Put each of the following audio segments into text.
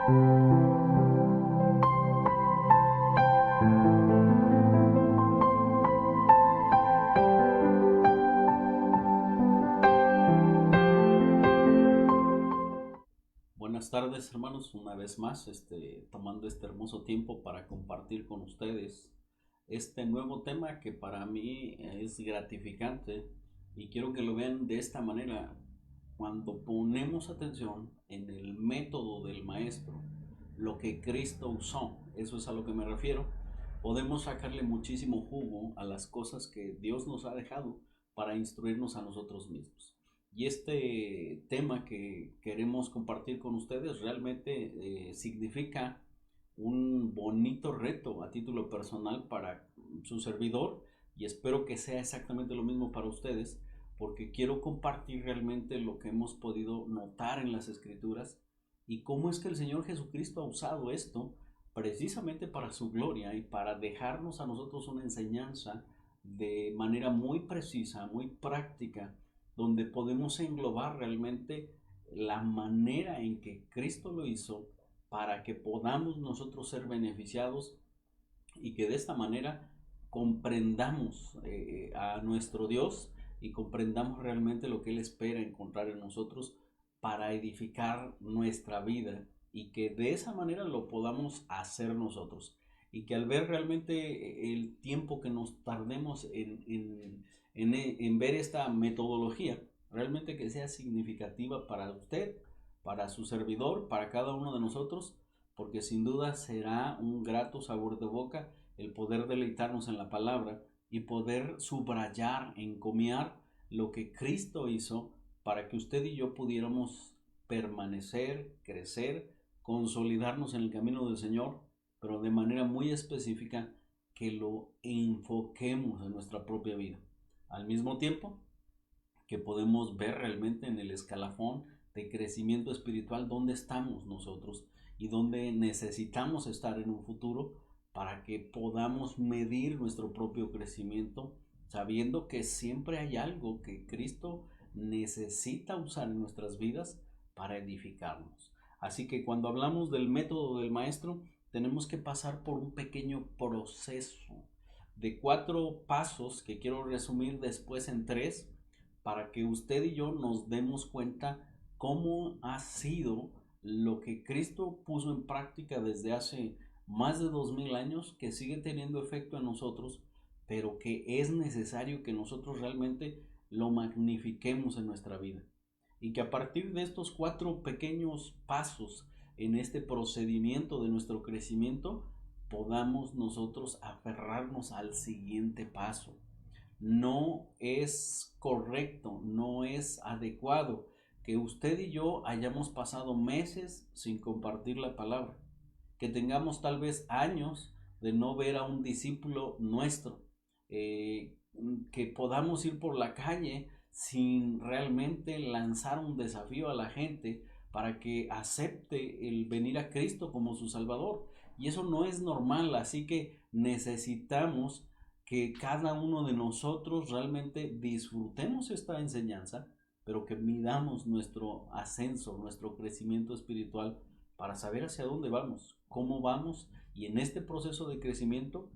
Buenas tardes, hermanos, una vez más, tomando este hermoso tiempo para compartir con ustedes este nuevo tema que para mí es gratificante, y quiero que lo vean de esta manera. Cuando ponemos atención en el método del maestro, lo que Cristo usó, eso es a lo que me refiero, podemos sacarle muchísimo jugo a las cosas que Dios nos ha dejado para instruirnos a nosotros mismos. Y este tema que queremos compartir con ustedes realmente significa un bonito reto a título personal para su servidor, y espero que sea exactamente lo mismo para ustedes, porque quiero compartir realmente lo que hemos podido notar en las escrituras y cómo es que el Señor Jesucristo ha usado esto precisamente para su gloria y para dejarnos a nosotros una enseñanza de manera muy precisa, muy práctica, donde podemos englobar realmente la manera en que Cristo lo hizo para que podamos nosotros ser beneficiados y que de esta manera comprendamos a nuestro Dios y comprendamos realmente lo que Él espera encontrar en nosotros para edificar nuestra vida, y que de esa manera lo podamos hacer nosotros, y que al ver realmente el tiempo que nos tardemos en ver esta metodología, realmente que sea significativa para usted, para su servidor, para cada uno de nosotros, porque sin duda será un grato sabor de boca el poder deleitarnos en la palabra y poder subrayar, encomiar lo que Cristo hizo para que usted y yo pudiéramos permanecer, crecer, consolidarnos en el camino del Señor, pero de manera muy específica, que lo enfoquemos en nuestra propia vida. Al mismo tiempo que podemos ver realmente en el escalafón de crecimiento espiritual dónde estamos nosotros y dónde necesitamos estar en un futuro, para que podamos medir nuestro propio crecimiento, sabiendo que siempre hay algo que Cristo necesita usar en nuestras vidas para edificarnos. Así que cuando hablamos del método del maestro, tenemos que pasar por un pequeño proceso de 4 pasos que quiero resumir después en 3, para que usted y yo nos demos cuenta cómo ha sido lo que Cristo puso en práctica desde hace más de 2000 años, que sigue teniendo efecto en nosotros, pero que es necesario que nosotros realmente lo magnifiquemos en nuestra vida, y que a partir de estos 4 pequeños pasos en este procedimiento de nuestro crecimiento podamos nosotros aferrarnos al siguiente paso. No es correcto, no es adecuado que usted y yo hayamos pasado meses sin compartir la palabra, que tengamos tal vez años de no ver a un discípulo nuestro, eh, que podamos ir por la calle sin realmente lanzar un desafío a la gente para que acepte el venir a Cristo como su Salvador. Y eso no es normal, así que necesitamos que cada uno de nosotros realmente disfrutemos esta enseñanza, pero que midamos nuestro ascenso, nuestro crecimiento espiritual, para saber hacia dónde vamos, cómo vamos, y en este proceso de crecimiento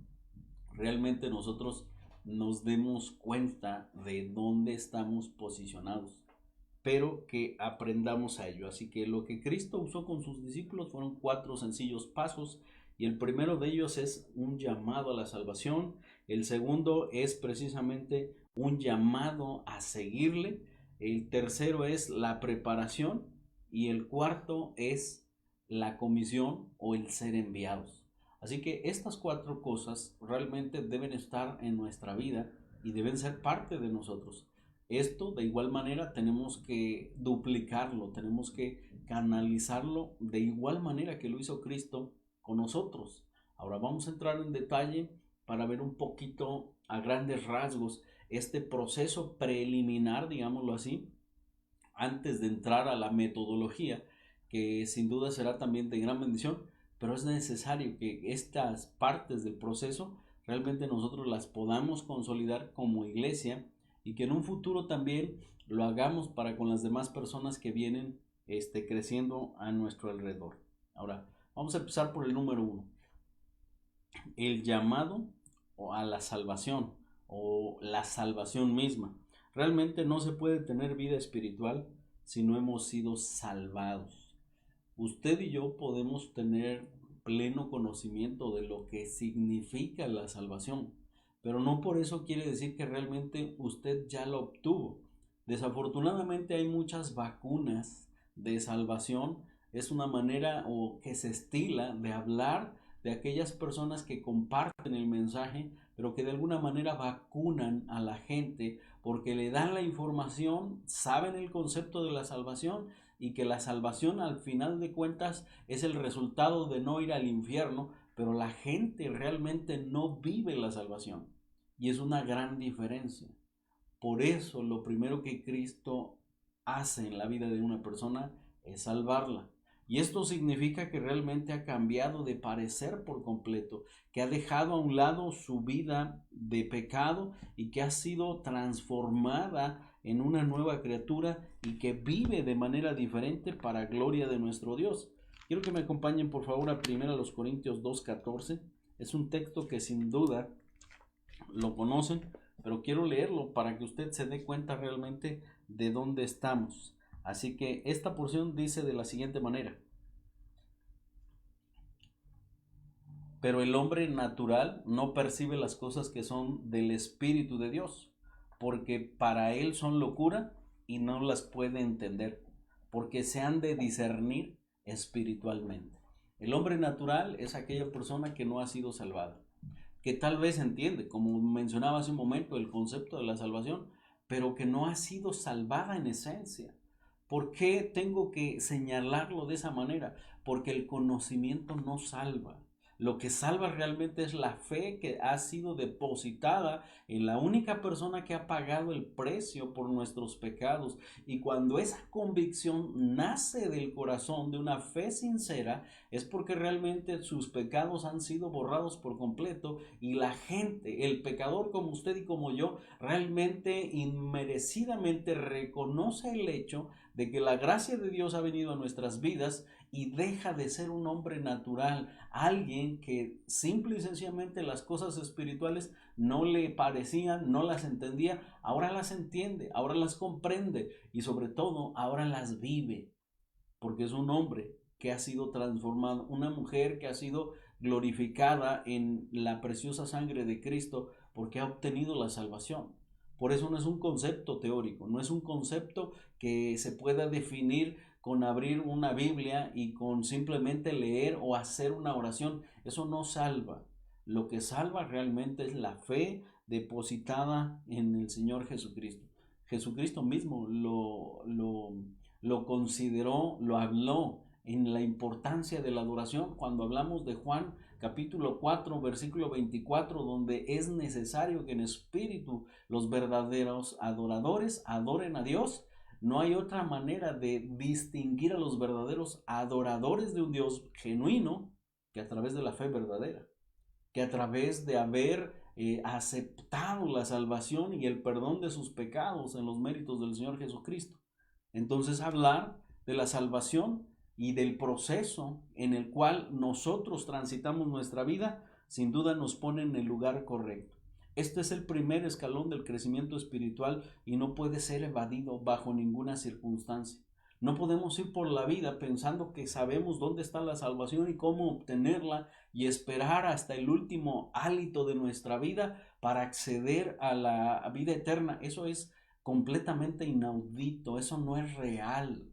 realmente nosotros nos demos cuenta de dónde estamos posicionados, pero que aprendamos a ello. Así que lo que Cristo usó con sus discípulos fueron 4 sencillos pasos, y el primero de ellos es un llamado a la salvación, el segundo es precisamente un llamado a seguirle, el tercero es la preparación, y el cuarto es la comisión o el ser enviados. Así que estas 4 cosas realmente deben estar en nuestra vida y deben ser parte de nosotros. Esto de igual manera tenemos que duplicarlo, tenemos que canalizarlo de igual manera que lo hizo Cristo con nosotros. Ahora vamos a entrar en detalle para ver un poquito a grandes rasgos este proceso preliminar, digámoslo así, antes de entrar a la metodología, que sin duda será también de gran bendición, pero es necesario que estas partes del proceso realmente nosotros las podamos consolidar como iglesia, y que en un futuro también lo hagamos para con las demás personas que vienen creciendo a nuestro alrededor. Ahora, vamos a empezar por el número uno. El llamado a la salvación o la salvación misma. Realmente no se puede tener vida espiritual si no hemos sido salvados. Usted y yo podemos tener pleno conocimiento de lo que significa la salvación, pero no por eso quiere decir que realmente usted ya lo obtuvo. Desafortunadamente hay muchas vacunas de salvación. Es una manera o que se estila de hablar de aquellas personas que comparten el mensaje, pero que de alguna manera vacunan a la gente porque le dan la información, saben el concepto de la salvación y que la salvación al final de cuentas es el resultado de no ir al infierno, pero la gente realmente no vive la salvación y es una gran diferencia. Por eso lo primero que Cristo hace en la vida de una persona es salvarla. Y esto significa que realmente ha cambiado de parecer por completo, que ha dejado a un lado su vida de pecado y que ha sido transformada en una nueva criatura y que vive de manera diferente para gloria de nuestro Dios. Quiero que me acompañen por favor a 1 Corintios 2:14. Es un texto que sin duda lo conocen, pero quiero leerlo para que usted se dé cuenta realmente de dónde estamos. Así que esta porción dice de la siguiente manera: pero el hombre natural no percibe las cosas que son del Espíritu de Dios, porque para él son locura y no las puede entender, porque se han de discernir espiritualmente. El hombre natural es aquella persona que no ha sido salvada, que tal vez entiende, como mencionaba hace un momento, el concepto de la salvación, pero que no ha sido salvada en esencia. ¿Por qué tengo que señalarlo de esa manera? Porque el conocimiento no salva. Lo que salva realmente es la fe que ha sido depositada en la única persona que ha pagado el precio por nuestros pecados. Y cuando esa convicción nace del corazón de una fe sincera, es porque realmente sus pecados han sido borrados por completo y la gente, el pecador como usted y como yo, realmente inmerecidamente reconoce el hecho de que la gracia de Dios ha venido a nuestras vidas y deja de ser un hombre natural, alguien que simple y sencillamente las cosas espirituales no le parecían, no las entendía, ahora las entiende, ahora las comprende y sobre todo ahora las vive, porque es un hombre que ha sido transformado, una mujer que ha sido glorificada en la preciosa sangre de Cristo porque ha obtenido la salvación. Por eso no es un concepto teórico, no es un concepto que se pueda definir con abrir una Biblia y con simplemente leer o hacer una oración. Eso no salva. Lo que salva realmente es la fe depositada en el Señor Jesucristo. Jesucristo mismo lo consideró, lo habló en la importancia de la adoración cuando hablamos de Juan capítulo 4 versículo 24, donde es necesario que en espíritu los verdaderos adoradores adoren a Dios. No hay otra manera de distinguir a los verdaderos adoradores de un Dios genuino que a través de la fe verdadera, que a través de haber aceptado la salvación y el perdón de sus pecados en los méritos del Señor Jesucristo. Entonces hablar de la salvación y del proceso en el cual nosotros transitamos nuestra vida, sin duda nos pone en el lugar correcto. Este es el primer escalón del crecimiento espiritual y no puede ser evadido bajo ninguna circunstancia. No podemos ir por la vida pensando que sabemos dónde está la salvación y cómo obtenerla y esperar hasta el último hálito de nuestra vida para acceder a la vida eterna. Eso es completamente inaudito, eso no es real.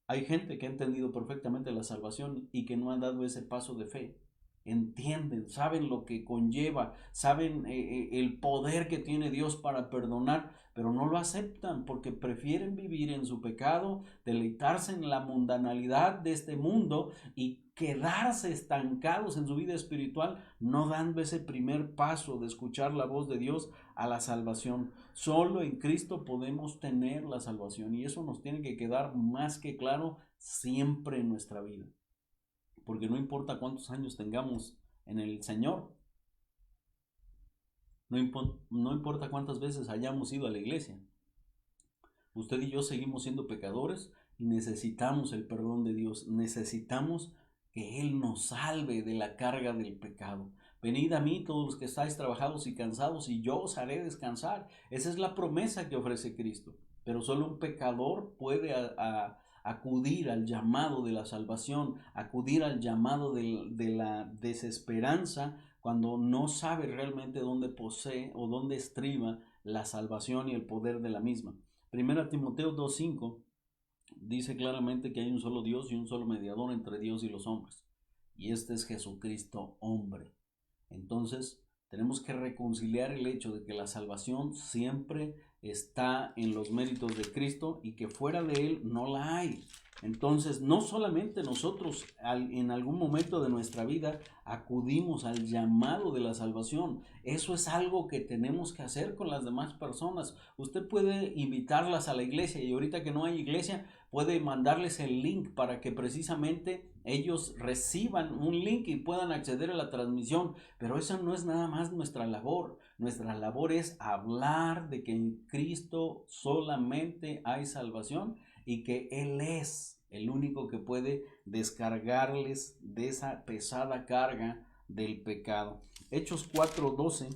Hay gente que ha entendido perfectamente la salvación y que no han dado ese paso de fe. Entienden, saben lo que conlleva, saben el poder que tiene Dios para perdonar, pero no lo aceptan porque prefieren vivir en su pecado, deleitarse en la mundanalidad de este mundo y quedarse estancados en su vida espiritual, no dando ese primer paso de escuchar la voz de Dios a la salvación. Solo en Cristo podemos tener la salvación y eso nos tiene que quedar más que claro siempre en nuestra vida. Porque no importa cuántos años tengamos en el Señor, no importa cuántas veces hayamos ido a la iglesia, usted y yo seguimos siendo pecadores y necesitamos el perdón de Dios. Necesitamos que Él nos salve de la carga del pecado. Venid a mí todos los que estáis trabajados y cansados, y yo os haré descansar. Esa es la promesa que ofrece Cristo. Pero solo un pecador puede acudir al llamado de la salvación, acudir al llamado de la desesperanza, cuando no sabe realmente dónde posee o dónde estriba la salvación y el poder de la misma. Primera Timoteo 2:5 dice claramente que hay un solo Dios y un solo mediador entre Dios y los hombres, y este es Jesucristo hombre. Entonces tenemos que reconciliar el hecho de que la salvación siempre está en los méritos de Cristo y que fuera de Él no la hay. Entonces no solamente nosotros en algún momento de nuestra vida acudimos al llamado de la salvación, eso es algo que tenemos que hacer con las demás personas. Usted puede invitarlas a la iglesia, y ahorita que no hay iglesia puede mandarles el link para que precisamente ellos reciban un link y puedan acceder a la transmisión, pero esa no es nada más nuestra labor. Nuestra labor es hablar de que en Cristo solamente hay salvación y que Él es el único que puede descargarles de esa pesada carga del pecado. Hechos 4:12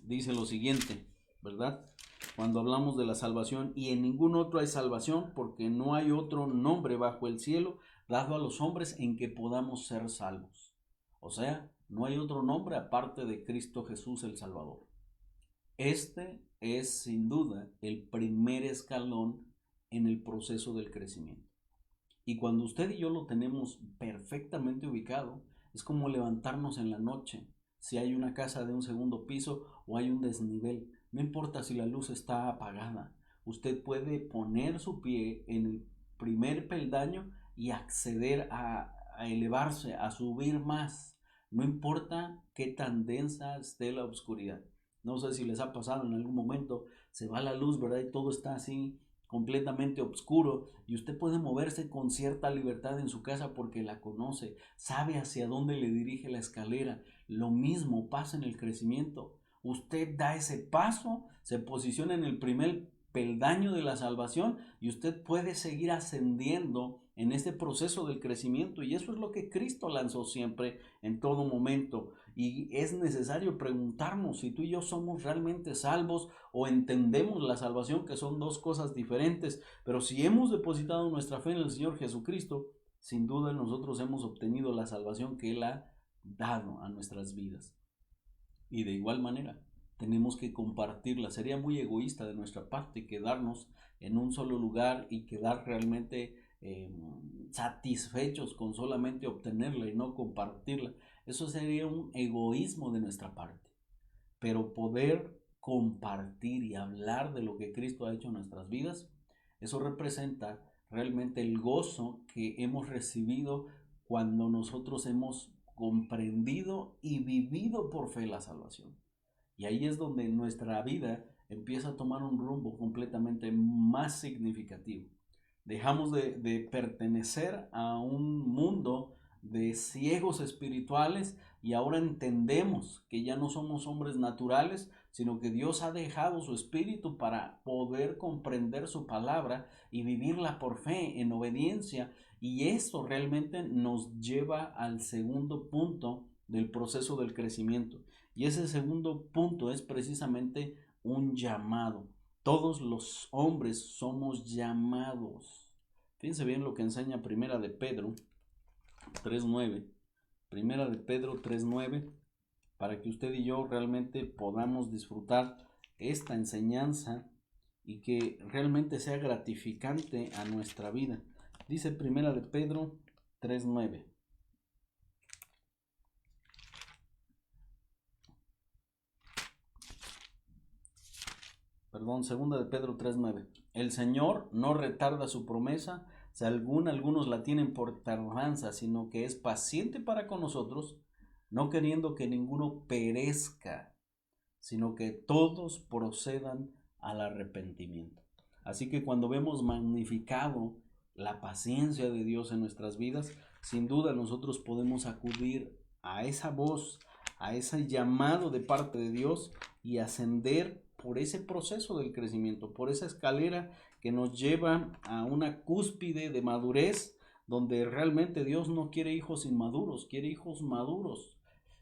dice lo siguiente, ¿verdad? Cuando hablamos de la salvación: y en ningún otro hay salvación, porque no hay otro nombre bajo el cielo dado a los hombres en que podamos ser salvos. O sea, no hay otro nombre aparte de Cristo Jesús el Salvador. Este es sin duda el primer escalón en el proceso del crecimiento. Y cuando usted y yo lo tenemos perfectamente ubicado, es como levantarnos en la noche. Si hay una casa de un segundo piso o hay un desnivel, no importa si la luz está apagada, usted puede poner su pie en el primer peldaño y acceder a elevarse, a subir más. No importa qué tan densa esté la oscuridad. No sé si les ha pasado en algún momento, se va la luz, ¿verdad? Y todo está así completamente oscuro, y usted puede moverse con cierta libertad en su casa porque la conoce, sabe hacia dónde le dirige la escalera. Lo mismo pasa en el crecimiento. Usted da ese paso, se posiciona en el primer peldaño de la salvación y usted puede seguir ascendiendo en este proceso del crecimiento, y eso es lo que Cristo lanzó siempre, en todo momento. Y es necesario preguntarnos si tú y yo somos realmente salvos o entendemos la salvación, que son dos cosas diferentes. Pero si hemos depositado nuestra fe en el Señor Jesucristo, sin duda nosotros hemos obtenido la salvación que Él ha dado a nuestras vidas. Y de igual manera tenemos que compartirla. Sería muy egoísta de nuestra parte quedarnos en un solo lugar y quedar realmente satisfechos con solamente obtenerla y no compartirla. Eso sería un egoísmo de nuestra parte. Pero poder compartir y hablar de lo que Cristo ha hecho en nuestras vidas, eso representa realmente el gozo que hemos recibido cuando nosotros hemos comprendido y vivido por fe la salvación. Y ahí es donde nuestra vida empieza a tomar un rumbo completamente más significativo. Dejamos de pertenecer a un mundo de ciegos espirituales, y ahora entendemos que ya no somos hombres naturales, sino que Dios ha dejado su espíritu para poder comprender su palabra y vivirla por fe, en obediencia. Y esto realmente nos lleva al segundo punto del proceso del crecimiento. Y ese segundo punto es precisamente un llamado. Todos los hombres somos llamados. Fíjense bien lo que enseña Primera de Pedro 3:9. Primera de Pedro 3:9, para que usted y yo realmente podamos disfrutar esta enseñanza y que realmente sea gratificante a nuestra vida. Dice Primera de Pedro 3:9. Segunda de Pedro 3:9. El Señor no retarda su promesa, según algunos la tienen por tardanza, sino que es paciente para con nosotros, no queriendo que ninguno perezca, sino que todos procedan al arrepentimiento. Así que cuando vemos magnificado la paciencia de Dios en nuestras vidas, sin duda nosotros podemos acudir a esa voz, a ese llamado de parte de Dios y ascender por ese proceso del crecimiento, por esa escalera que nos lleva a una cúspide de madurez, donde realmente Dios no quiere hijos inmaduros, quiere hijos maduros.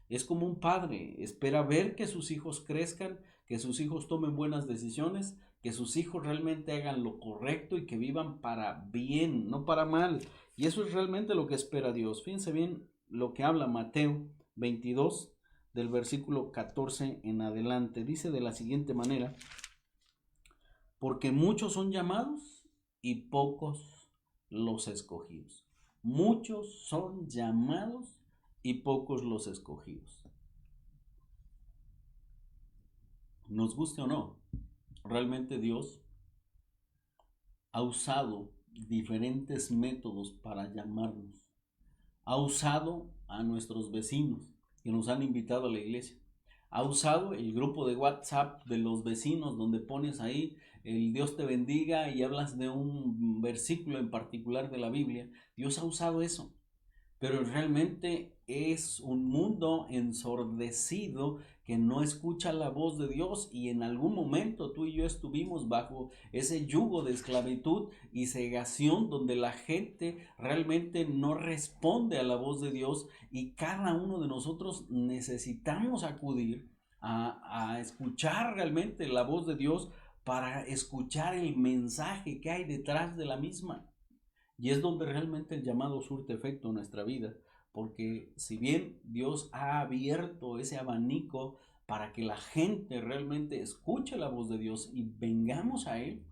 Es como un padre, espera ver que sus hijos crezcan, que sus hijos tomen buenas decisiones, que sus hijos realmente hagan lo correcto y que vivan para bien, no para mal. Y eso es realmente lo que espera Dios. Fíjense bien lo que habla Mateo 22, del versículo 14 en adelante. Dice de la siguiente manera: porque muchos son llamados y pocos los escogidos. Muchos son llamados y pocos los escogidos. Nos guste o no, realmente Dios ha usado diferentes métodos para llamarnos. Ha usado a nuestros vecinos que nos han invitado a la iglesia. Ha usado el grupo de WhatsApp de los vecinos, donde pones ahí el Dios te bendiga y hablas de un versículo en particular de la Biblia. Dios ha usado eso, pero realmente es un mundo ensordecido que no escucha la voz de Dios, y en algún momento tú y yo estuvimos bajo ese yugo de esclavitud y cegación, donde la gente realmente no responde a la voz de Dios, y cada uno de nosotros necesitamos acudir a escuchar realmente la voz de Dios para escuchar el mensaje que hay detrás de la misma. Y es donde realmente el llamado surte efecto en nuestra vida, porque si bien Dios ha abierto ese abanico para que la gente realmente escuche la voz de Dios y vengamos a Él,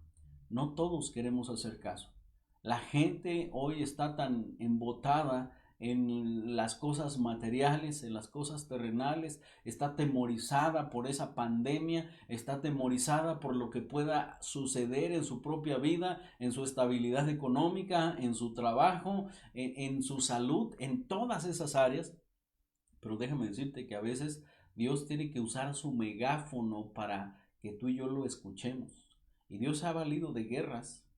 no todos queremos hacer caso. La gente hoy está tan embotada en las cosas materiales, en las cosas terrenales, está atemorizada por esa pandemia, está atemorizada por lo que pueda suceder en su propia vida, en su estabilidad económica, en su trabajo, en su salud, en todas esas áreas. Pero déjame decirte que a veces Dios tiene que usar su megáfono para que tú y yo lo escuchemos. Y Dios se ha valido de guerras,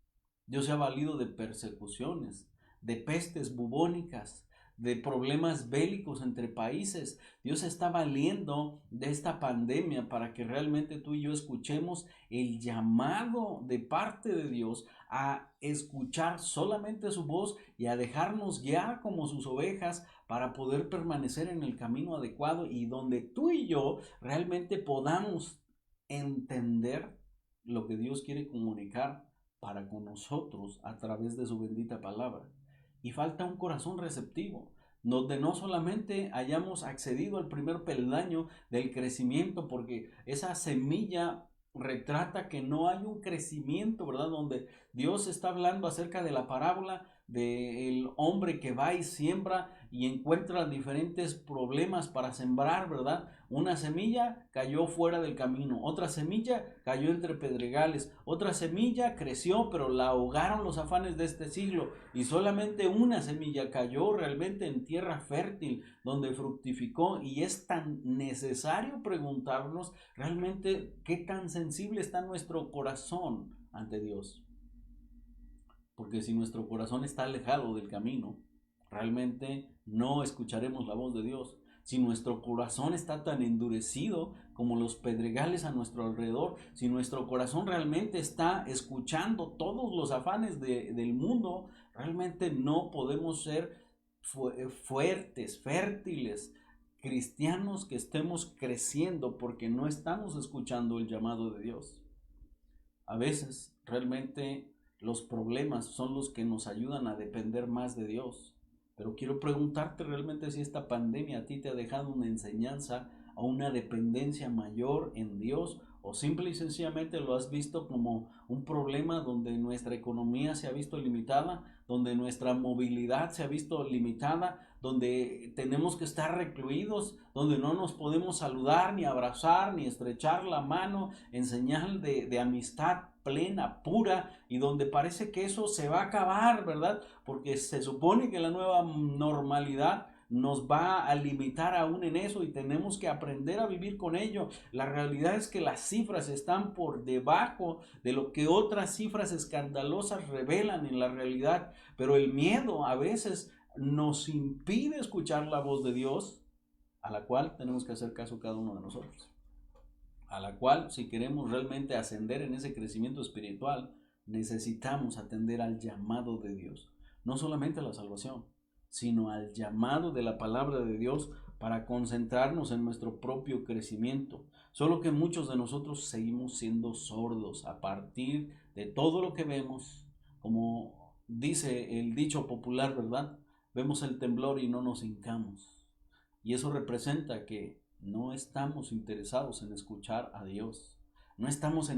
Dios se ha valido de persecuciones, de pestes bubónicas, de problemas bélicos entre países. Dios se está valiendo de esta pandemia para que realmente tú y yo escuchemos el llamado de parte de Dios a escuchar solamente su voz y a dejarnos guiar como sus ovejas para poder permanecer en el camino adecuado, y donde tú y yo realmente podamos entender lo que Dios quiere comunicar para con nosotros a través de su bendita palabra. Y falta un corazón receptivo, donde no solamente hayamos accedido al primer peldaño del crecimiento, porque esa semilla retrata que no hay un crecimiento, ¿verdad? Donde Dios está hablando acerca de la parábola del hombre que va y siembra y encuentra diferentes problemas para sembrar, ¿verdad? Una semilla cayó fuera del camino, otra semilla cayó entre pedregales, otra semilla creció, pero la ahogaron los afanes de este siglo, y solamente una semilla cayó realmente en tierra fértil, donde fructificó. Y es tan necesario preguntarnos realmente qué tan sensible está nuestro corazón ante Dios. Porque si nuestro corazón está alejado del camino, realmente no escucharemos la voz de Dios. Si nuestro corazón está tan endurecido como los pedregales a nuestro alrededor, si nuestro corazón realmente está escuchando todos los afanes del mundo, realmente no podemos ser fuertes, fértiles, cristianos que estemos creciendo, porque no estamos escuchando el llamado de Dios. A veces realmente los problemas son los que nos ayudan a depender más de Dios. Pero quiero preguntarte realmente si esta pandemia a ti te ha dejado una enseñanza o una dependencia mayor en Dios, o simple y sencillamente lo has visto como un problema donde nuestra economía se ha visto limitada, donde nuestra movilidad se ha visto limitada, donde tenemos que estar recluidos, donde no nos podemos saludar, ni abrazar, ni estrechar la mano en señal de amistad plena, pura, y donde parece que eso se va a acabar, ¿verdad? Porque se supone que la nueva normalidad nos va a limitar aún en eso, y tenemos que aprender a vivir con ello. La realidad es que las cifras están por debajo de lo que otras cifras escandalosas revelan en la realidad, pero el miedo a veces nos impide escuchar la voz de Dios, a la cual tenemos que hacer caso cada uno de nosotros. a la cual, si queremos realmente ascender en ese crecimiento espiritual, necesitamos atender al llamado de Dios. No solamente a la salvación, sino al llamado de la palabra de Dios para concentrarnos en nuestro propio crecimiento. Solo que muchos de nosotros seguimos siendo sordos a partir de todo lo que vemos. Como dice el dicho popular, ¿verdad? Vemos el temblor y no nos hincamos. Y eso representa que no estamos interesados en escuchar a Dios. No estamos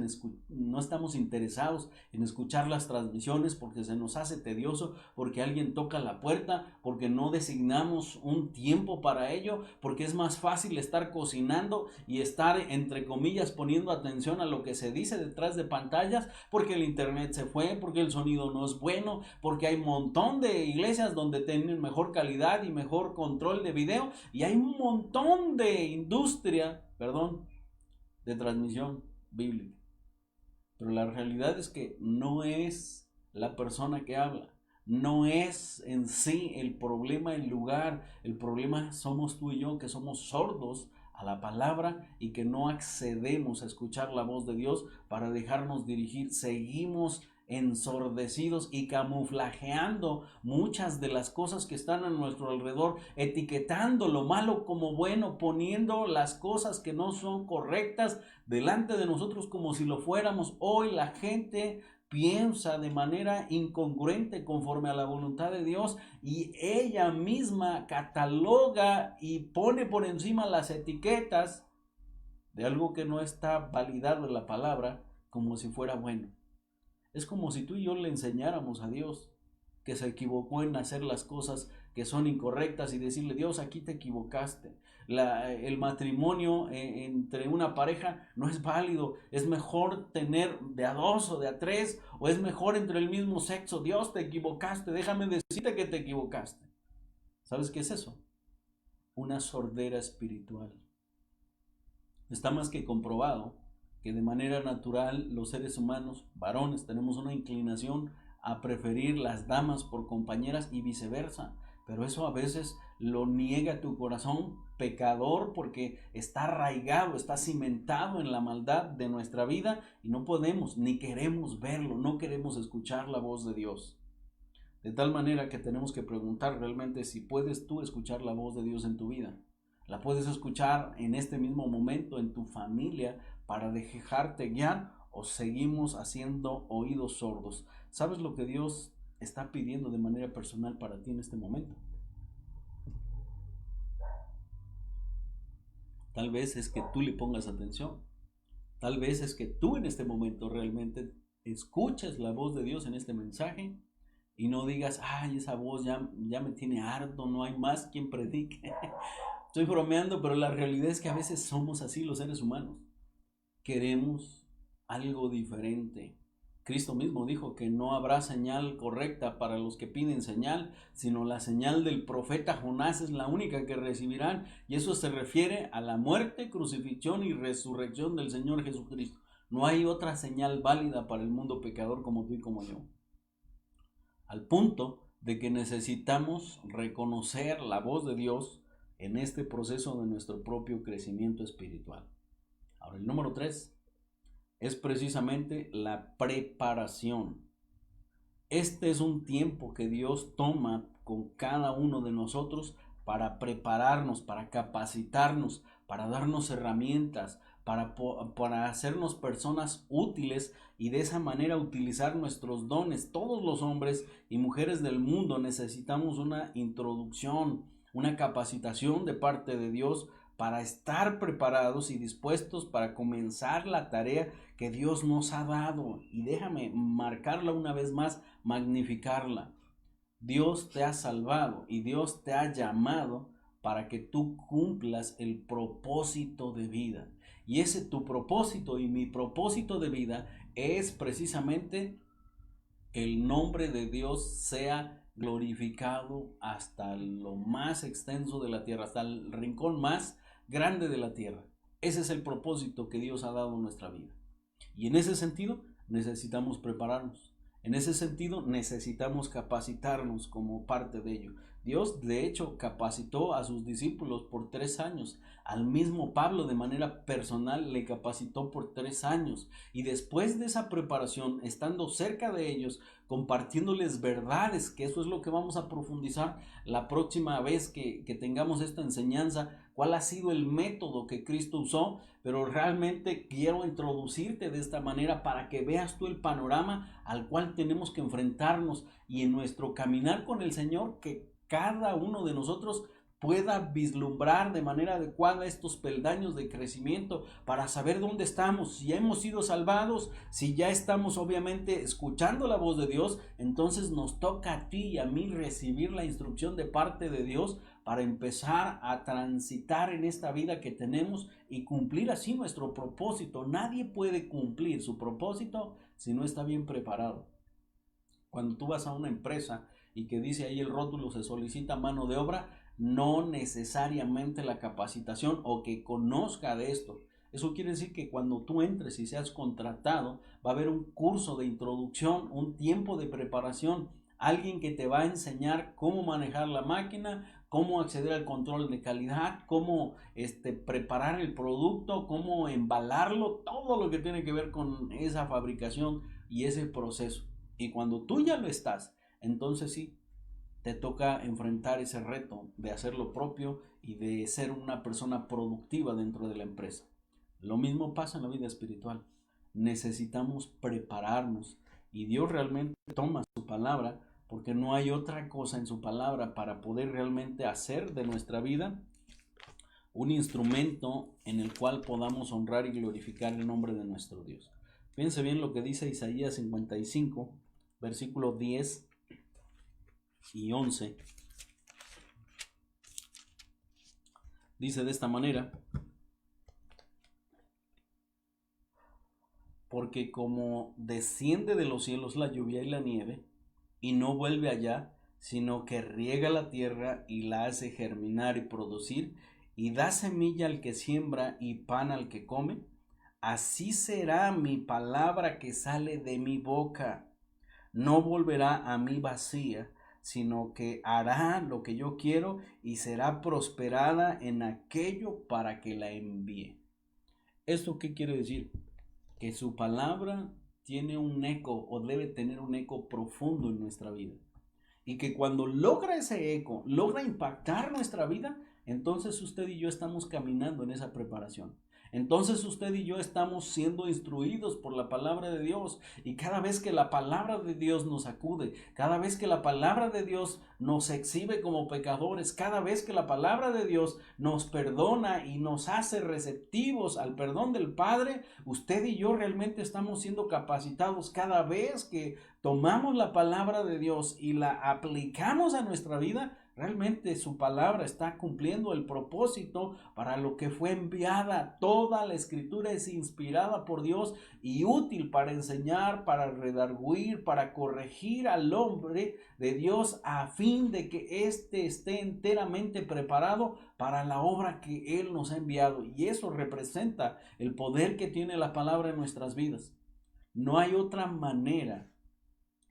interesados en escuchar las transmisiones porque se nos hace tedioso, porque alguien toca la puerta, porque no designamos un tiempo para ello, porque es más fácil estar cocinando y estar, entre comillas, poniendo atención a lo que se dice detrás de pantallas, porque el internet se fue, porque el sonido no es bueno, porque hay un montón de iglesias donde tienen mejor calidad y mejor control de video, y hay un montón de industria, de transmisión bíblica. Pero la realidad es que no es la persona que habla, no es en sí el problema el lugar, el problema somos tú y yo, que somos sordos a la palabra y que no accedemos a escuchar la voz de Dios para dejarnos dirigir. Seguimos ensordecidos y camuflajeando muchas de las cosas que están a nuestro alrededor, etiquetando lo malo como bueno, poniendo las cosas que no son correctas delante de nosotros como si lo fuéramos. Hoy la gente piensa de manera incongruente conforme a la voluntad de Dios y ella misma cataloga y pone por encima las etiquetas de algo que no está validado en la palabra como si fuera bueno. Es como si tú y yo le enseñáramos a Dios que se equivocó en hacer las cosas que son incorrectas y decirle: Dios, aquí te equivocaste. El matrimonio entre una pareja no es válido. Es mejor tener de a dos o de a tres, o es mejor entre el mismo sexo. Dios, te equivocaste, déjame decirte que te equivocaste. ¿Sabes qué es eso? Una sordera espiritual. Está más que comprobado que de manera natural los seres humanos, varones, tenemos una inclinación a preferir las damas por compañeras y viceversa. Pero eso a veces lo niega tu corazón pecador porque está arraigado, está cimentado en la maldad de nuestra vida y no podemos ni queremos verlo, no queremos escuchar la voz de Dios. De tal manera que tenemos que preguntar realmente si puedes tú escuchar la voz de Dios en tu vida. La puedes escuchar en este mismo momento en tu familia para dejarte guiar, o seguimos haciendo oídos sordos. ¿Sabes lo que Dios está pidiendo de manera personal para ti en este momento? Tal vez es que tú le pongas atención. Tal vez es que tú en este momento realmente escuches la voz de Dios en este mensaje y no digas: ay, esa voz ya me tiene harto, no hay más quien predique. Estoy bromeando, pero la realidad es que a veces somos así los seres humanos. Queremos algo diferente. Cristo mismo dijo que no habrá señal correcta para los que piden señal, sino la señal del profeta Jonás es la única que recibirán, y eso se refiere a la muerte, crucifixión y resurrección del Señor Jesucristo. No hay otra señal válida para el mundo pecador como tú y como yo. Al punto de que necesitamos reconocer la voz de Dios en este proceso de nuestro propio crecimiento espiritual. Ahora, el número 3 es precisamente la preparación. Este es un tiempo que Dios toma con cada uno de nosotros para prepararnos, para capacitarnos, para darnos herramientas, para hacernos personas útiles y de esa manera utilizar nuestros dones. Todos los hombres y mujeres del mundo necesitamos una introducción, una capacitación de parte de Dios para estar preparados y dispuestos para comenzar la tarea que Dios nos ha dado. Y déjame marcarla una vez más, magnificarla. Dios te ha salvado y Dios te ha llamado para que tú cumplas el propósito de vida. Y ese tu propósito y mi propósito de vida es precisamente que el nombre de Dios sea glorificado hasta lo más extenso de la tierra, hasta el rincón más grande de la tierra. Ese es el propósito que Dios ha dado en nuestra vida. Y en ese sentido necesitamos prepararnos. En ese sentido necesitamos capacitarnos como parte de ello. Dios de hecho capacitó a sus discípulos por 3 años. Al mismo Pablo de manera personal le capacitó por 3 años. Y después de esa preparación, estando cerca de ellos, compartiéndoles verdades, que eso es lo que vamos a profundizar la próxima vez que tengamos esta enseñanza, cuál ha sido el método que Cristo usó, pero realmente quiero introducirte de esta manera para que veas tú el panorama al cual tenemos que enfrentarnos y en nuestro caminar con el Señor, que cada uno de nosotros pueda vislumbrar de manera adecuada estos peldaños de crecimiento para saber dónde estamos, si ya hemos sido salvados, si ya estamos obviamente escuchando la voz de Dios. Entonces nos toca a ti y a mí recibir la instrucción de parte de Dios para empezar a transitar en esta vida que tenemos y cumplir así nuestro propósito. Nadie puede cumplir su propósito si no está bien preparado. Cuando tú vas a una empresa y que dice ahí el rótulo se solicita mano de obra, no necesariamente la capacitación o que conozca de esto. Eso quiere decir que cuando tú entres y seas contratado, va a haber un curso de introducción, un tiempo de preparación, alguien que te va a enseñar cómo manejar la máquina, cómo acceder al control de calidad, cómo preparar el producto, cómo embalarlo, todo lo que tiene que ver con esa fabricación y ese proceso. Y cuando tú ya lo estás, entonces sí, te toca enfrentar ese reto de hacer lo propio y de ser una persona productiva dentro de la empresa. Lo mismo pasa en la vida espiritual. Necesitamos prepararnos y Dios realmente toma su palabra porque no hay otra cosa en su palabra para poder realmente hacer de nuestra vida un instrumento en el cual podamos honrar y glorificar el nombre de nuestro Dios. Piense bien lo que dice Isaías 55, versículos 10 y 11. Dice de esta manera: porque como desciende de los cielos la lluvia y la nieve, y no vuelve allá, sino que riega la tierra y la hace germinar y producir, y da semilla al que siembra y pan al que come, así será mi palabra que sale de mi boca. No volverá a mí vacía, sino que hará lo que yo quiero y será prosperada en aquello para que la envíe. ¿Esto qué quiere decir? Que su palabra tiene un eco o debe tener un eco profundo en nuestra vida. Y que cuando logra ese eco, logra impactar nuestra vida, entonces usted y yo estamos caminando en esa preparación. Entonces usted y yo estamos siendo instruidos por la palabra de Dios. Y cada vez que la palabra de Dios nos acude, cada vez que la palabra de Dios nos exhibe como pecadores, cada vez que la palabra de Dios nos perdona y nos hace receptivos al perdón del Padre, usted y yo realmente estamos siendo capacitados cada vez que tomamos la palabra de Dios y la aplicamos a nuestra vida. Realmente su palabra está cumpliendo el propósito para lo que fue enviada. Toda la escritura es inspirada por Dios y útil para enseñar, para redarguir, para corregir al hombre de Dios a fin de que éste esté enteramente preparado para la obra que Él nos ha enviado. Y eso representa el poder que tiene la palabra en nuestras vidas. No hay otra manera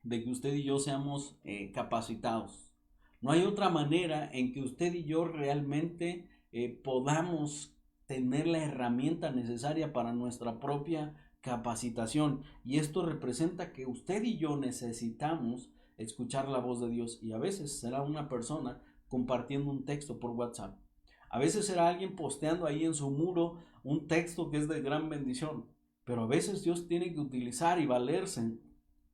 de que usted y yo seamos capacitados. No hay otra manera en que usted y yo realmente podamos tener la herramienta necesaria para nuestra propia capacitación. Y esto representa que usted y yo necesitamos escuchar la voz de Dios. Y a veces será una persona compartiendo un texto por WhatsApp. A veces será alguien posteando ahí en su muro un texto que es de gran bendición. Pero a veces Dios tiene que utilizar y valerse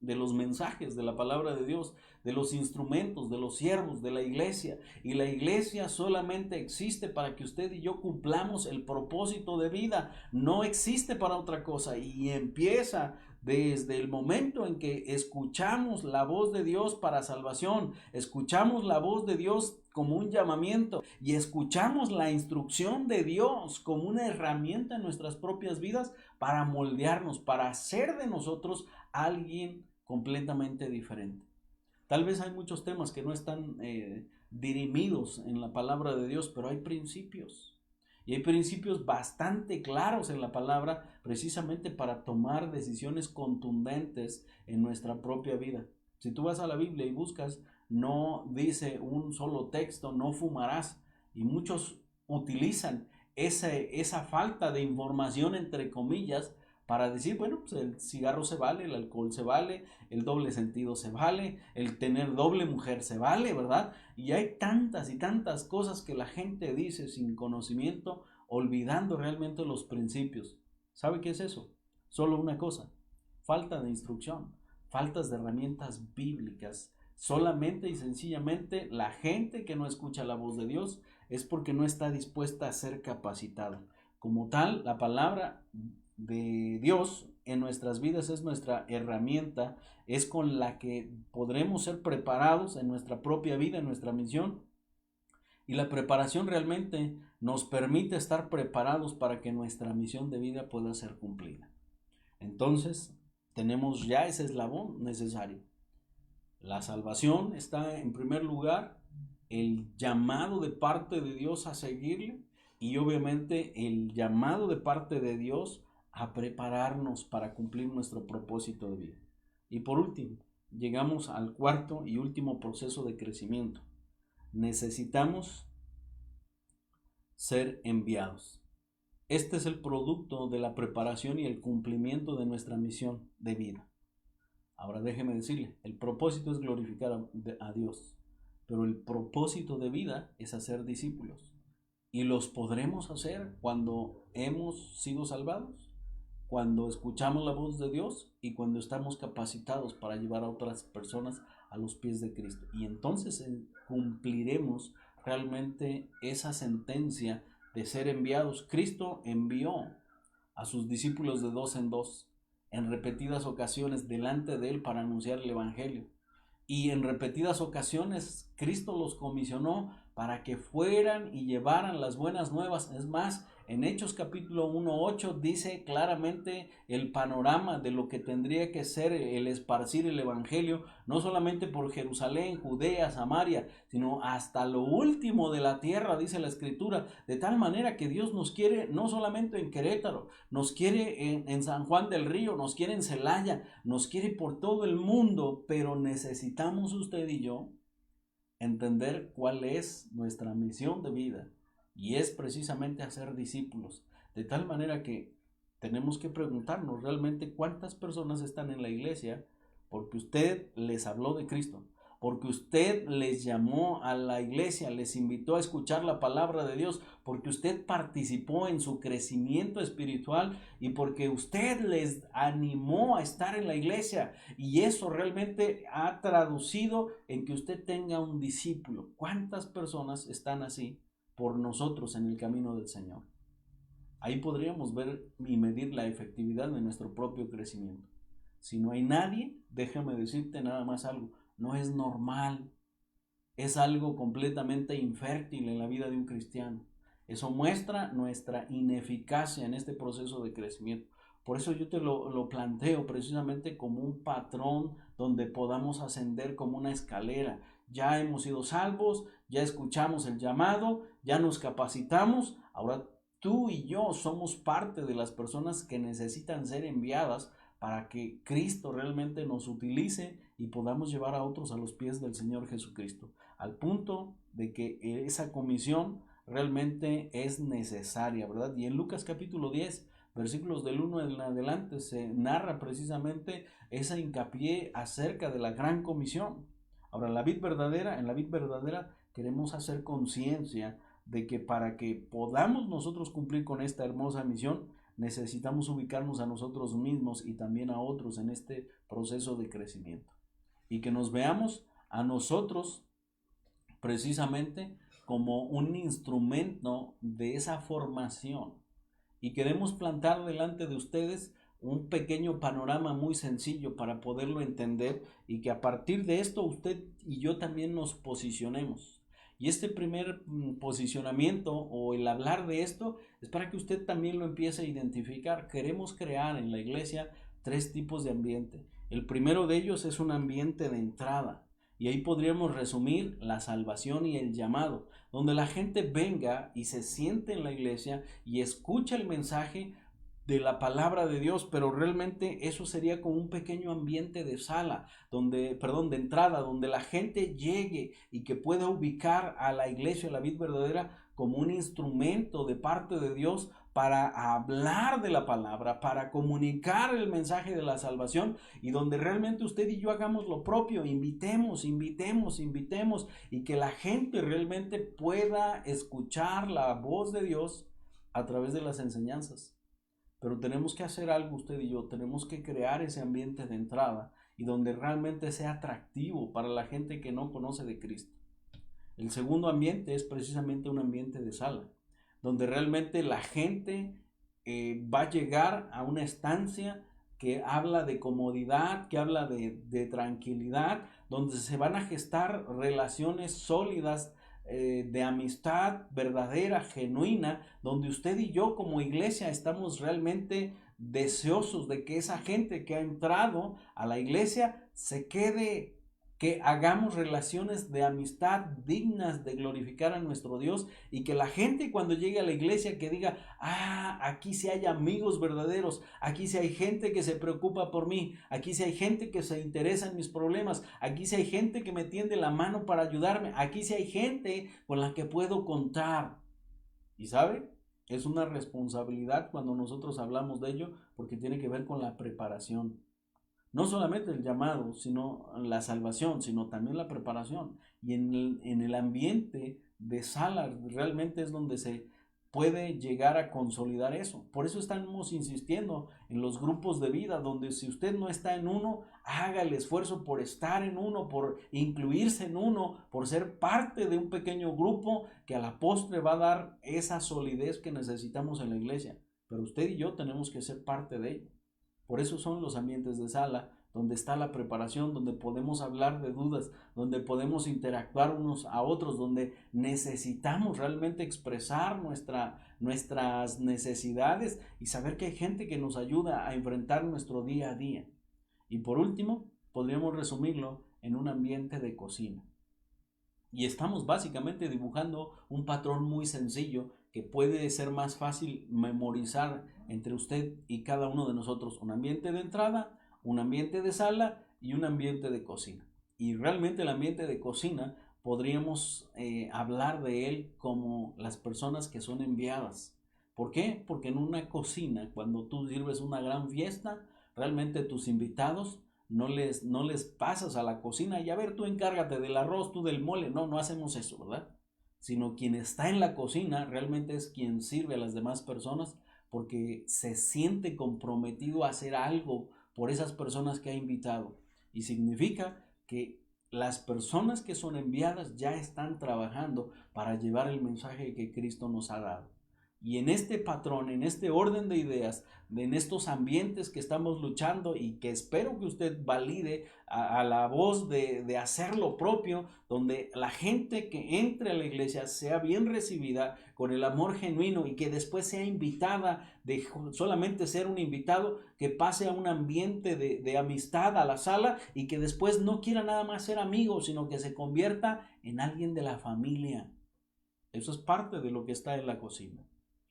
de los mensajes de la palabra de Dios, de los instrumentos, de los siervos, de la iglesia. Y la iglesia solamente existe para que usted y yo cumplamos el propósito de vida. No existe para otra cosa. Y empieza desde el momento en que escuchamos la voz de Dios para salvación, escuchamos la voz de Dios como un llamamiento y escuchamos la instrucción de Dios como una herramienta en nuestras propias vidas para moldearnos, para hacer de nosotros alguien completamente diferente. Tal vez hay muchos temas que no están dirimidos en la palabra de Dios, pero hay principios. Y hay principios bastante claros en la palabra precisamente para tomar decisiones contundentes en nuestra propia vida. Si tú vas a la Biblia y buscas no dice un solo texto, no fumarás. Y muchos utilizan esa falta de información, entre comillas, para decir, bueno, pues el cigarro se vale, el alcohol se vale, el doble sentido se vale, el tener doble mujer se vale, ¿verdad? Y hay tantas y tantas cosas que la gente dice sin conocimiento, olvidando realmente los principios. ¿Sabe qué es eso? Solo una cosa: falta de instrucción, faltas de herramientas bíblicas. Solamente y sencillamente la gente que no escucha la voz de Dios es porque no está dispuesta a ser capacitada. Como tal, la palabra de Dios en nuestras vidas es nuestra herramienta, es con la que podremos ser preparados en nuestra propia vida, en nuestra misión. Y la preparación realmente nos permite estar preparados para que nuestra misión de vida pueda ser cumplida. Entonces, tenemos ya ese eslabón necesario. La salvación está en primer lugar, el llamado de parte de Dios a seguirle, y obviamente el llamado de parte de Dios a prepararnos para cumplir nuestro propósito de vida. Y por último, llegamos al cuarto y último proceso de crecimiento. Necesitamos ser enviados. Este es el producto de la preparación y el cumplimiento de nuestra misión de vida. Ahora déjeme decirle, el propósito es glorificar a Dios, pero el propósito de vida es hacer discípulos. Y los podremos hacer cuando hemos sido salvados, cuando escuchamos la voz de Dios y cuando estamos capacitados para llevar a otras personas a los pies de Cristo. Y entonces cumpliremos realmente esa sentencia de ser enviados. Cristo envió a sus discípulos de dos en dos, en repetidas ocasiones delante de él para anunciar el evangelio. Y en repetidas ocasiones Cristo los comisionó para que fueran y llevaran las buenas nuevas. Es más, en Hechos capítulo 1:8 dice claramente el panorama de lo que tendría que ser el esparcir el evangelio, no solamente por Jerusalén, Judea, Samaria, sino hasta lo último de la tierra, dice la Escritura, de tal manera que Dios nos quiere no solamente en Querétaro, nos quiere en San Juan del Río, nos quiere en Celaya, nos quiere por todo el mundo, pero necesitamos usted y yo entender cuál es nuestra misión de vida, y es precisamente hacer discípulos, de tal manera que tenemos que preguntarnos realmente cuántas personas están en la iglesia porque usted les habló de Cristo, porque usted les llamó a la iglesia, les invitó a escuchar la palabra de Dios, porque usted participó en su crecimiento espiritual y porque usted les animó a estar en la iglesia, y eso realmente ha traducido en que usted tenga un discípulo. ¿Cuántas personas están así por nosotros en el camino del Señor? Ahí podríamos ver y medir la efectividad de nuestro propio crecimiento. Si no hay nadie, déjame decirte nada más algo: no es normal, es algo completamente infértil en la vida de un cristiano. Eso muestra nuestra ineficacia en este proceso de crecimiento. Por eso yo te lo planteo precisamente como un patrón donde podamos ascender como una escalera. Ya hemos sido salvos, ya escuchamos el llamado, ya nos capacitamos. Ahora tú y yo somos parte de las personas que necesitan ser enviadas para que Cristo realmente nos utilice y podamos llevar a otros a los pies del Señor Jesucristo, al punto de que esa comisión realmente es necesaria, ¿verdad? Y en Lucas capítulo 10, versículos del 1 en adelante, se narra precisamente esa hincapié acerca de la gran comisión. Ahora, en la vid verdadera queremos hacer conciencia de que para que podamos nosotros cumplir con esta hermosa misión, necesitamos ubicarnos a nosotros mismos y también a otros en este proceso de crecimiento, y que nos veamos a nosotros precisamente como un instrumento de esa formación. Y queremos plantar delante de ustedes un pequeño panorama muy sencillo para poderlo entender, y que a partir de esto usted y yo también nos posicionemos. Y este primer posicionamiento o el hablar de esto es para que usted también lo empiece a identificar. Queremos crear en la iglesia 3 tipos de ambiente. El primero de ellos es un ambiente de entrada, y ahí podríamos resumir la salvación y el llamado, donde la gente venga y se siente en la iglesia y escucha el mensaje de la palabra de Dios, pero realmente eso sería como un pequeño ambiente de sala, de entrada, donde la gente llegue y que pueda ubicar a la iglesia, la vid verdadera, como un instrumento de parte de Dios para hablar de la palabra, para comunicar el mensaje de la salvación, y donde realmente usted y yo hagamos lo propio, invitemos, y que la gente realmente pueda escuchar la voz de Dios a través de las enseñanzas. Pero tenemos que hacer algo usted y yo, tenemos que crear ese ambiente de entrada y donde realmente sea atractivo para la gente que no conoce de Cristo. El segundo ambiente es precisamente un ambiente de sala, donde realmente la gente va a llegar a una estancia que habla de comodidad, que habla de tranquilidad, donde se van a gestar relaciones sólidas, de amistad verdadera, genuina, donde usted y yo como iglesia estamos realmente deseosos de que esa gente que ha entrado a la iglesia se quede, que hagamos relaciones de amistad dignas de glorificar a nuestro Dios, y que la gente cuando llegue a la iglesia que diga, aquí sí hay amigos verdaderos, aquí sí hay gente que se preocupa por mí, aquí sí hay gente que se interesa en mis problemas, aquí sí hay gente que me tiende la mano para ayudarme, aquí sí hay gente con la que puedo contar. ¿Y sabe? Es una responsabilidad cuando nosotros hablamos de ello, porque tiene que ver con la preparación. No solamente el llamado, sino la salvación, sino también la preparación. Y en el ambiente de sala realmente es donde se puede llegar a consolidar eso. Por eso estamos insistiendo en los grupos de vida, donde si usted no está en uno, haga el esfuerzo por estar en uno, por incluirse en uno, por ser parte de un pequeño grupo que a la postre va a dar esa solidez que necesitamos en la iglesia. Pero usted y yo tenemos que ser parte de ello. Por eso son los ambientes de sala, donde está la preparación, donde podemos hablar de dudas, donde podemos interactuar unos a otros, donde necesitamos realmente expresar nuestras necesidades y saber que hay gente que nos ayuda a enfrentar nuestro día a día. Y por último, podríamos resumirlo en un ambiente de cocina. Y estamos básicamente dibujando un patrón muy sencillo que puede ser más fácil memorizar entre usted y cada uno de nosotros. Un ambiente de entrada, un ambiente de sala y un ambiente de cocina. Y realmente el ambiente de cocina podríamos hablar de él como las personas que son enviadas. ¿Por qué? Porque en una cocina, cuando tú sirves una gran fiesta, realmente tus invitados no les pasas a la cocina y a ver, tú encárgate del arroz, tú del mole. No, no hacemos eso, ¿verdad? Sino quien está en la cocina realmente es quien sirve a las demás personas, porque se siente comprometido a hacer algo por esas personas que ha invitado. Y significa que las personas que son enviadas ya están trabajando para llevar el mensaje que Cristo nos ha dado. Y en este patrón, en este orden de ideas, en estos ambientes que estamos luchando, y que espero que usted valide a la voz de hacer lo propio, donde la gente que entre a la iglesia sea bien recibida con el amor genuino, y que después sea invitada, de solamente ser un invitado, que pase a un ambiente de amistad a la sala, y que después no quiera nada más ser amigo, sino que se convierta en alguien de la familia. Eso es parte de lo que está en la cocina.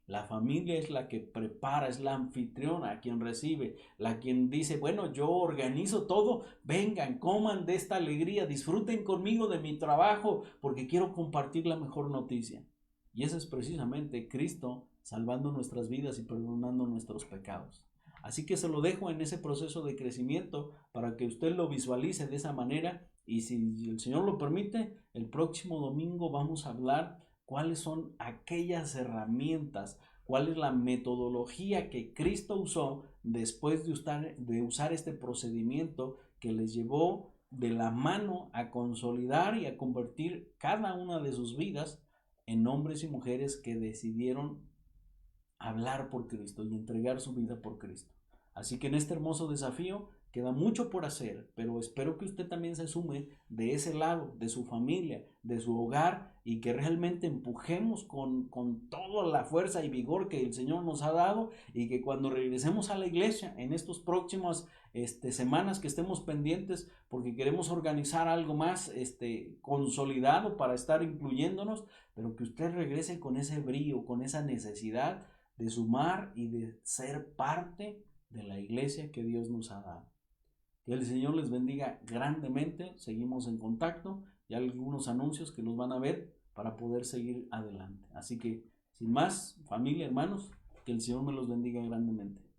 La familia es la que prepara, es la anfitriona, quien recibe, la quien dice, bueno, yo organizo todo, vengan, coman de esta alegría, disfruten conmigo de mi trabajo, porque quiero compartir la mejor noticia. Y ese es precisamente Cristo salvando nuestras vidas y perdonando nuestros pecados. Así que se lo dejo en ese proceso de crecimiento para que usted lo visualice de esa manera, y si el Señor lo permite, el próximo domingo vamos a hablar cuáles son aquellas herramientas, cuál es la metodología que Cristo usó después de usar este procedimiento que les llevó de la mano a consolidar y a convertir cada una de sus vidas en hombres y mujeres que decidieron hablar por Cristo y entregar su vida por Cristo. Así que en este hermoso desafío queda mucho por hacer, pero espero que usted también se sume de ese lado, de su familia, de su hogar, y que realmente empujemos con toda la fuerza y vigor que el Señor nos ha dado, y que cuando regresemos a la iglesia en estos próximos semanas que estemos pendientes, porque queremos organizar algo más consolidado para estar incluyéndonos, pero que usted regrese con ese brío, con esa necesidad de sumar y de ser parte de la iglesia que Dios nos ha dado. Que el Señor les bendiga grandemente. Seguimos en contacto y algunos anuncios que nos van a ver para poder seguir adelante. Así que, sin más, familia, hermanos, que el Señor me los bendiga grandemente.